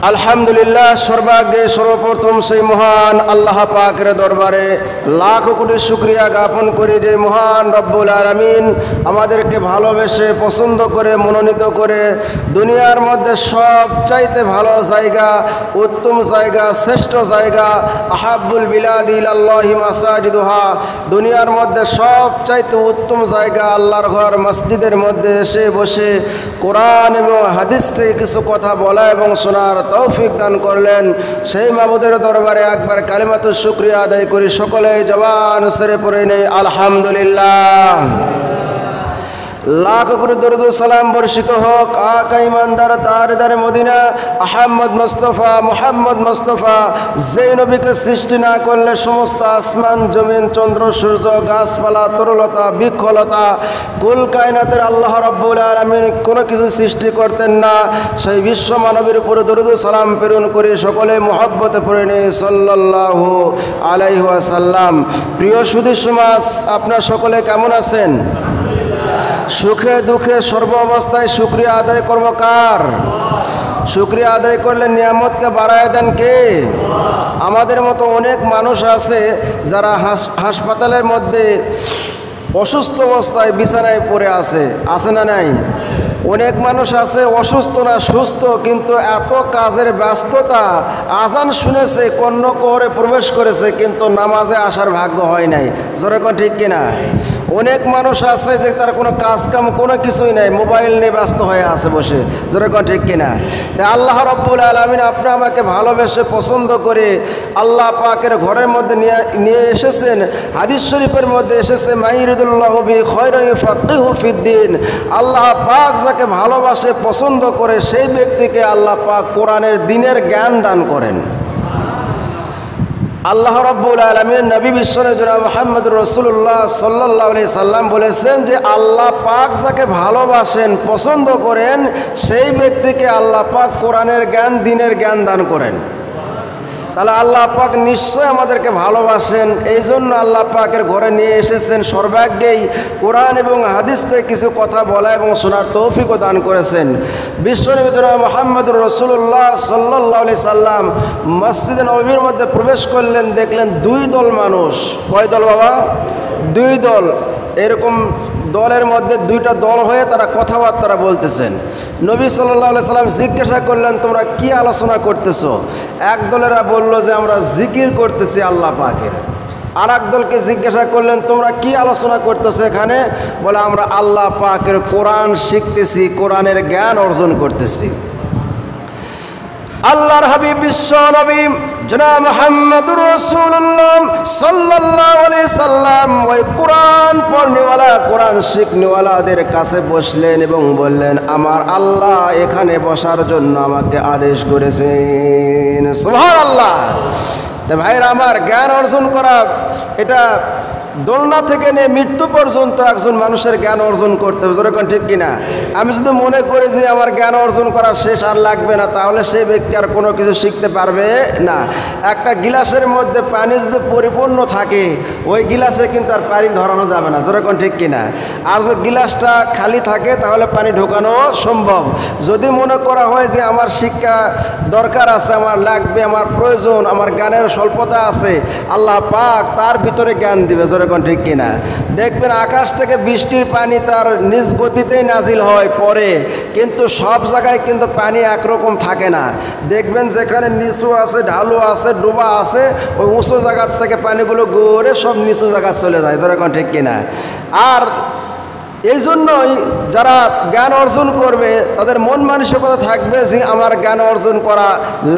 আলহামদুলিল্লাহ, সর্বাগ্রে সর্বপ্রথম সেই মহান আল্লাহ পাকের দরবারে লাখ কোটি শুকরিয়া জ্ঞাপন করি যে মহান রব্বুল আলামিন আমাদেরকে ভালোবেসে পছন্দ করে মনোনীত করে দুনিয়ার মধ্যে সবচাইতে ভালো জায়গা, উত্তম জায়গা, শ্রেষ্ঠ জায়গা আহাব্বুল বিলাদি ইলাল্লাহি মাসাজিদুহা, দুনিয়ার মধ্যে সবচাইতে উত্তম জায়গা আল্লাহর ঘর মসজিদের মধ্যে এসে বসে কোরআন এবং হাদিস থেকে কিছু কথা বলা এবং শোনার তৌফিক দান করলেন। সেই মাবুদের দরবারে একবার কালিমাতুশ শুকরিয়া আদায় করি। সকলে জবান সেরে পড়ে নেই আলহামদুলিল্লাহ। লাখ কোটি দরুদ সালাম বর্ষিত হোক আকা ইমানদার তারদার মদিনা আহমদ মুস্তাফা মুহাম্মদ মুস্তাফা, যেই নবীকে সৃষ্টি না করলে সমস্ত আসমান জমিন চন্দ্র সূর্য গাছপালা তরুলতা বৃক্ষলতা কুল কায়নাতের আল্লাহ রাব্বুল আলামিন কোনো কিছু সৃষ্টি করতেন না। সেই বিশ্ব মানবের উপরে দরুদ সালাম প্রেরণ করে সকলে মহব্বতে পড়ে নেই সাল্লাল্লাহু আলাইহি ওয়াসাল্লাম। প্রিয় সুধী সমাজ, আপনারা সকলে কেমন আছেন? সুখে দুঃখে সর্ব অবস্থায় শুকরিয়া আদায় করব কার? শুকরিয়া আদায় করলে নিয়ামতকে বাড়ায় দেন কে? আমাদের মতো অনেক মানুষ আছে যারা হাসপাতালের মধ্যে অসুস্থ অবস্থায় বিছানায় পড়ে আছে না নাই? অনেক মানুষ আছে অসুস্থ না সুস্থ, কিন্তু এত কাজের ব্যস্ততা, আজান শুনেছে কর্ণ করে প্রবেশ করেছে কিন্তু নামাজে আসার ভাগ্য হয় নাই। যেরকম ঠিক কিনা? অনেক মানুষ আছে যে তার কোনো কাজ কাম কোনো কিছুই নাই, মোবাইল নিয়ে ব্যস্ত হয়ে আছে বসে। যেরকম ঠিক কিনা? তাই আল্লাহ রাব্বুল আলামিন আপনি আমাকে ভালোবেসে পছন্দ করে আল্লাহ পাকের ঘরের মধ্যে নিয়ে এসেছেন। হাদিস শরীফের মধ্যে এসেছে মাইরিদুল্লাহু বি খায়রিন ইউফাক্কিহু ফিদ্দিন। আল্লাহ পাক যাকে ভালোবাসে পছন্দ করে সেই ব্যক্তিকে আল্লাহ পাক কোরআনের দ্বীনের জ্ঞান দান করেন। আল্লাহ রাব্বুল আলামিন নবী বিশ্বনবী জনাব মুহাম্মদুর রাসূলুল্লাহ সাল্লাল্লাহু আলাইহি সাল্লাম বলেছেন যে আল্লাহ পাক যাকে ভালোবাসেন পছন্দ করেন সেই ব্যক্তিকে আল্লাহ পাক কোরআনের জ্ঞান দ্বীনের জ্ঞান দান করেন। তাহলে আল্লাহ পাক নিশ্চয় আমাদেরকে ভালোবাসেন, এই জন্য আল্লাহ পাকের ঘরে নিয়ে এসেছেন। সর্বাগ্যেই কোরআন এবং হাদিস থেকে কিছু কথা বলা এবং শোনার তৌফিকও দান করেছেন। বিশ্বনবী জনাব মুহাম্মদুর রাসূলুল্লাহ সাল্লাল্লাহু আলাইহি সাল্লাম মসজিদে নববীর মধ্যে প্রবেশ করলেন, দেখলেন দুই দল মানুষ। কয় দল বাবা? দুই দল। এরকম দলের মধ্যে দুইটা দল হয়ে তারা কথাবার্তা বলতেছেন। নবী সাল্লাল্লাহু আলাইহি সাল্লাম জিজ্ঞাসা করলেন, তোমরা কি আলোচনা করতেছো? এক দলেরা বলল যে আমরা জিকির করতেছি আল্লাহ পাকের। আর এক দলকে জিজ্ঞাসা করলেন, তোমরা কি আলোচনা করতেছো এখানে? বলে আমরা আল্লাহ পাকের কোরআন শিখতেছি, কোরআনের জ্ঞান অর্জন করতেছি। আল্লাহর হাবিব বিশ্ব নবী জনাব মুহাম্মদুর রাসূলুল্লাহ সাল্লাল্লাহু আলাইহি সাল্লাম ওই কোরআন পড়নেওয়ালা কোরআন শিখনেওয়ালাদের কাছে বসলেন এবং বললেন, আমার আল্লাহ এখানে বসার জন্য আমাকে আদেশ করেছেন। সুবহানাল্লাহ। তো ভাইরা আমার, জ্ঞান অর্জন করা এটা দোলনা থেকে নিয়ে মৃত্যু পর্যন্ত একজন মানুষের জ্ঞান অর্জন করতে হবে। যেরকম ঠিক কিনা? আমি যদি মনে করি যে আমার জ্ঞান অর্জন করা শেষ আর লাগবে না, তাহলে সেই ব্যক্তি আর কোনো কিছু শিখতে পারবে না। একটা গিলাসের মধ্যে পানি যদি পরিপূর্ণ থাকে ওই গিলাসে কিন্তু আর পানি ধরানো যাবে না। যেরকম ঠিক কিনা? আর যদি গিলাসটা খালি থাকে তাহলে পানি ঢোকানো সম্ভব। যদি মনে করা হয় যে আমার শিক্ষা দরকার আছে, আমার লাগবে, আমার প্রয়োজন, আমার জ্ঞানের স্বল্পতা আছে, আল্লাহ পাক তার ভিতরে জ্ঞান দিবে। যেরকম ঠিক কিনা? দেখবেন আকাশ থেকে বৃষ্টির পানি তার নিজ গতিতেই নাজিল হয় পরে, কিন্তু সব জায়গায় কিন্তু পানি একরকম থাকে না। দেখবেন যেখানে নিচু আছে, ঢালু আছে, ডোবা আছে, ওই উঁচু জায়গার থেকে পানিগুলো গড়ে সব নিচু জায়গায় চলে যায়। যেরকম ঠিক কিনা? আর এই জন্যই যারা জ্ঞান অর্জন করবে তাদের মন মানসিকতা থাকবে যে আমার জ্ঞান অর্জন করা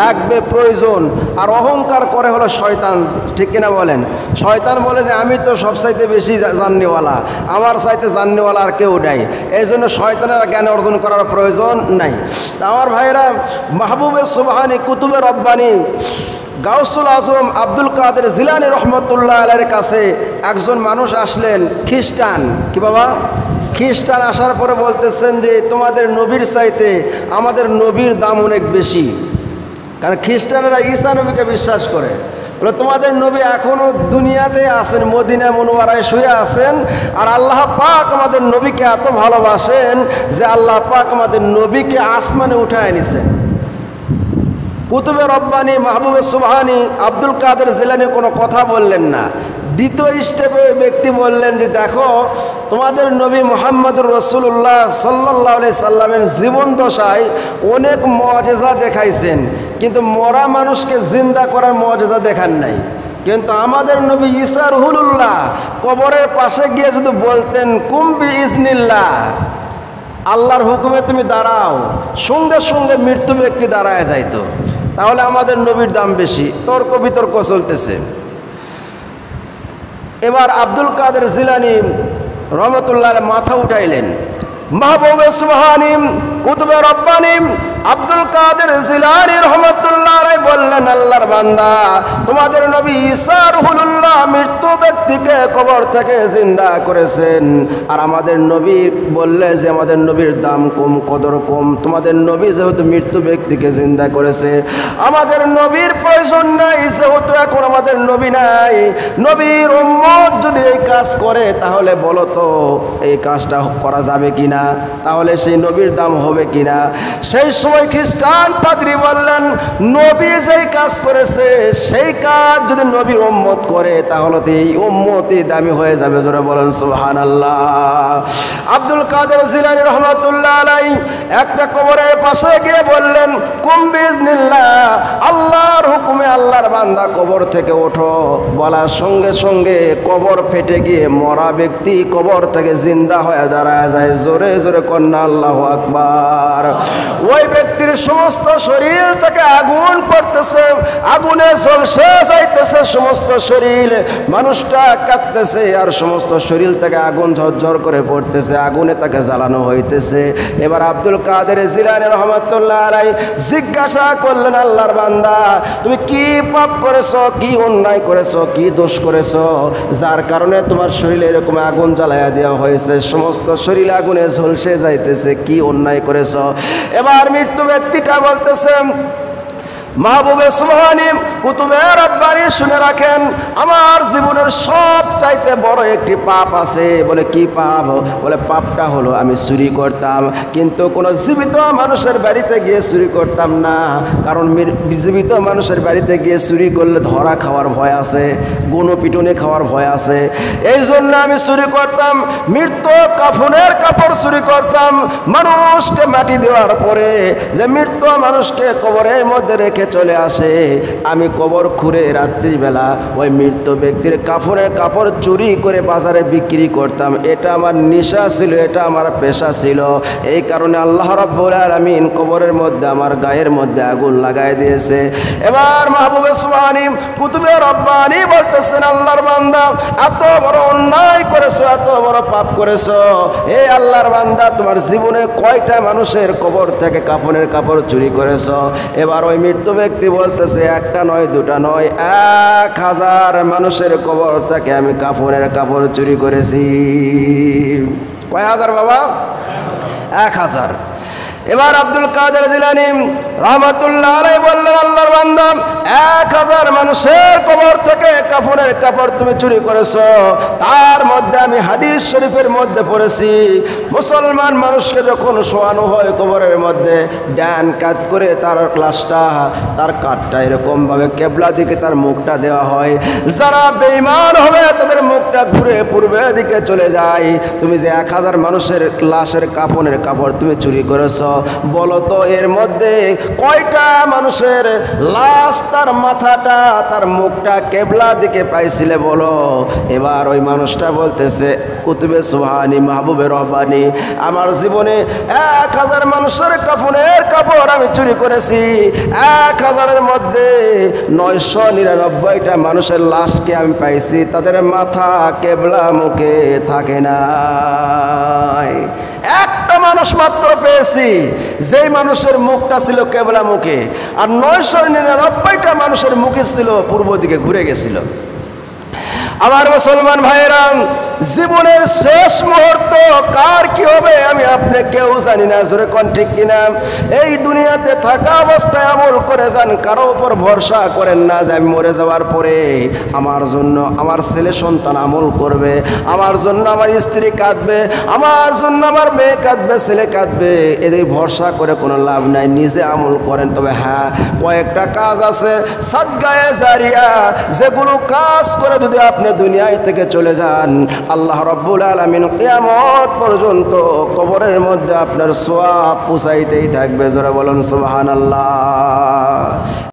লাগবে, প্রয়োজন। আর অহংকার করে হলো শয়তান। ঠিক কিনা বলেন? শয়তান বলে যে আমি তো সবচাইতে বেশি জাননেওয়ালা, আমার চাইতে জাননেওয়ালা আর কেউ নাই। এই জন্য শয়তানের জ্ঞান অর্জন করার প্রয়োজন নাই। তা আমার ভাইরা, মাহবুবে সুবহানি কুতুবে রব্বানি গাউসুল আজম আব্দুল কাদের জিলানী রহমতুল্লাহ আলাইহির কাছে একজন মানুষ আসলেন, খ্রিস্টান। কি বাবা? খ্রিস্টান। আসার পরে বলতেছেন যে তোমাদের নবীর চাইতে আমাদের নবীর দাম অনেক বেশি। কারণ খ্রিস্টানেরা ঈসা নবীকে বিশ্বাস করে। বলে তোমাদের নবী এখনও দুনিয়াতে আছেন, মদিনা মুনওয়ারায় শুয়ে আছেন, আর আল্লাহ পাক আমাদের নবীকে এত ভালোবাসেন যে আল্লাহ পাক আমাদের নবীকে আসমানে উঠায় নিছেন। কুতুবে রব্বানি মাহবুবে সুবহানি আব্দুল কাদের জিলানী কোনো কথা বললেন না। দ্বিতীয় স্টেপে ব্যক্তি বললেন যে দেখো, তোমাদের নবী মুহাম্মদুর রাসূলুল্লাহ সাল্লাল্লাহু আলাইহি সাল্লামের জীবন দশায় অনেক মুআজিজা দেখাইছেন, কিন্তু মরা মানুষকে জিন্দা করার মুআজিজা দেখান নাই। কিন্তু আমাদের নবী ঈসা রুহুল্লাহ কবরের পাশে গিয়ে যদি বলতেন কুম বিইজনিল্লাহ, আল্লাহর হুকুমে তুমি দাঁড়াও, সঙ্গে সঙ্গে মৃত্যু ব্যক্তি দাঁড়ায় যাইতো। তাহলে আমাদের নবীর দাম বেশি। তর্ক বিতর্ক চলতেছে। এবার আব্দুল কাদের জিলানী রহমতুল্লাহ মাথা উঠাইলেন। মাহবুবে সুবহানি কুতুবে রব্বানি আব্দুল কাদের জিলানী রহমতুল্লাহ আলাইহি বললেন, আল্লাহর বান্দা, তোমাদের নবী ঈসা রুহুল্লাহ মৃত্যু ব্যক্তিকে কবর থেকে জিন্দা করেছেন, আর আমাদের নবী বললে যে আমাদের নবীর দাম কম, কদর কম। তোমাদের নবী যেহেতু মৃত্যু ব্যক্তিকে জিন্দা করেছে, আমাদের নবীর প্রয়োজন নাই, যেহেতু এখন আমাদের নবী নাই। নবীর উম্মত যদি এই কাজ করে তাহলে বলো তো এই কাজটা করা যাবে কিনা, তাহলে সেই নবীর দাম হবে কিনা। সেই সময় খ্রিস্টান পাদ্রী বললেন, নবী যেই কাজ করেছে সেই কাজ যদি নবীর উম্মত করে তাহলে তো এই উম্মতই দামি হয়ে যাবে। জোরে বলেন সুবহানাল্লাহ। আব্দুল কাদের জিলানী রহমাতুল্লাহ আলাইহি একটা কবরের পাশে গিয়ে বললেন কুম বিইজনিল্লাহ, আল্লাহর হুকুমে আল্লাহর বান্দা কবর থেকে ওঠো। বলার সঙ্গে সঙ্গে কবর ফেটে গিয়ে মরা ব্যক্তি কবর থেকে জিন্দা হয়ে দাঁড়ায় যায়। জোরে জোরে কন্যা আল্লাহু আকবার। ওই ব্যক্তির সমস্ত শরীর থেকে আগুন পড়তেছে, আগুনে ঝলসে যাইতেছে সমস্ত শরীর। মানুষটা কাঁদতেছে আর সমস্ত শরীর থেকে আগুন ঝরঝর করে পড়তেছে, আগুনে তাকে জ্বালানো হইতেছে। এবার আব্দুল কাদের জিলানী রহমাতুল্লাহ আলাইহি জিজ্ঞাসা করলেন, আল্লাহর বান্দা, তুমি কি পাপ করেছো, কি অন্যায় করেছো, কি দোষ করেছো যার কারণে তোমার শরীরে এরকম আগুন জ্বালাইয়া দেওয়া হয়েছে, সমস্ত শরীর আগুনে ঝলসে যাইতেছে, কি অন্যায় করেছো? এবার মৃত্যু ব্যক্তিটা বলতেছে, মাহবুবে সুবহানি কুতুবে রব্বানি শুনে রাখেন, আমার জীবনের সব চাইতে বড় একটি পাপ আছে। বলে কি পাপ? বলে পাপটা হলো আমি চুরি করতাম, কিন্তু কোনো জীবিত মানুষের বাড়িতে গিয়ে চুরি করতাম না, কারণ জীবিত মানুষের বাড়িতে গিয়ে চুরি করলে ধরা খাওয়ার ভয় আছে, গণপিটুনি খাওয়ার ভয় আছে। এই জন্য আমি চুরি করতাম, মৃত্যু কাফনের কাপড় চুরি করতাম। মানুষকে মাটি দেওয়ার পরে যে মৃত্যু মানুষকে কবরের মধ্যে রেখে চলে আসে, আমি কবর খুঁড়ে রাত্রিবেলা ওই মৃত্যু ব্যক্তির কাফনের কাপড় চুরি করে বাজারে বিক্রি করতাম। এটা আমার নেশা ছিল, এটা আমার পেশা ছিল। এই কারণে আল্লাহ রাব্বুল আলামিন কবরের মধ্যে আমার গায়ের মধ্যে আগুন লাগাই দিয়েছে। এবার মাহবুবে সুবহানি কুতুবে রব্বানি বলতেছেন, আল্লাহর বান্দা, এত বড় অন্যায় করেছো, এত বড় পাপ করেছো। হে আল্লাহর বান্দা, তোমার জীবনে কয়টা মানুষের কবর থেকে কাফনের কাপড় চুরি করেছো? এবার ওই মৃত্যু ব্যক্তি বলতেছে, একটা নয়, দুটা নয়, 1000 মানুষের কবর থেকে আমি কাফনের কাপড় চুরি করেছি। কয় হাজার বাবা? 1000। এবার আব্দুল কাদের জিলানী রহমাতুল্লাহ আলাইহি বললেন, আল্লাহর বান্দা, 1000 মানুষের কবর থেকে কাফনের কাপড় তুমি চুরি করেছো। তার মধ্যে আমি হাদিস শরীফের মধ্যে পড়েছি, মুসলমান মানুষকে যখন শোয়ানো হয় কবরের মধ্যে, ডান কাত করে তার লাশটা, তার কাঠটা এরকমভাবে কেবলা দিকে তার মুখটা দেওয়া হয়। যারা বেঈমান হবে তাদের মুখটা ঘুরে পূর্বের দিকে চলে যায়। তুমি যে 1000 মানুষের লাশের কাফনের কাপড় তুমি চুরি করেছো, বলো তো এর মধ্যে কয়টা মানুষের লাশ তার মাথাটা, তার মুখটা কেবলা দিকে পাইছিলে বলো? এবার ওই মানুষটা বলতেছে, কুতুবে সুবহানি মাহবুবে রব্বানি, আমার জীবনে 1000 মানুষের কাফনের কাপড় আমি চুরি করেছি। 1000-এর মধ্যে 999টা মানুষের লাশকে আমি পাইছি, তাদের মাথা কেবলা মুখে থাকে না। একটা মানুষ মাত্র পেয়েছি যেই মানুষের মুখটা ছিল কেবলা মুখে, আর 999টা মানুষের মুখে ছিল পূর্ব দিকে ঘুরে গেছিল। আমার মুসলমান ভাইয়েরা, জীবনের শেষ মুহূর্ত কার কি হবে আমি আপনাকে কেউ জানি না, জোরে কোন ঠিক কিনা? এই দুনিয়াতে থাকা অবস্থায় আমল করে যান, কারো উপর ভরসা করেন না যে আমি মরে যাওয়ার পরে আমার জন্য আমার ছেলে সন্তান আমল করবে, আমার জন্য আমার স্ত্রী কাঁদবে, আমার জন্য আমার মেয়ে কাঁদবে, ছেলে কাঁদবে, এদের ভরসা করে কোনো লাভ নাই। নিজে আমল করেন। তবে হ্যাঁ, কয়েকটা কাজ আছে সাদগায়ে জারিয়া, যেগুলো কাজ করে যদি আপনি দুনিয়ায় থেকে চলে যান, আল্লাহ রাব্বুল আলামিন কিয়ামত পর্যন্ত কবরের মধ্যে আপনার সওয়াব পৌঁছাইতেই থাকবে। জোরে বলুন সুবহানাল্লাহ।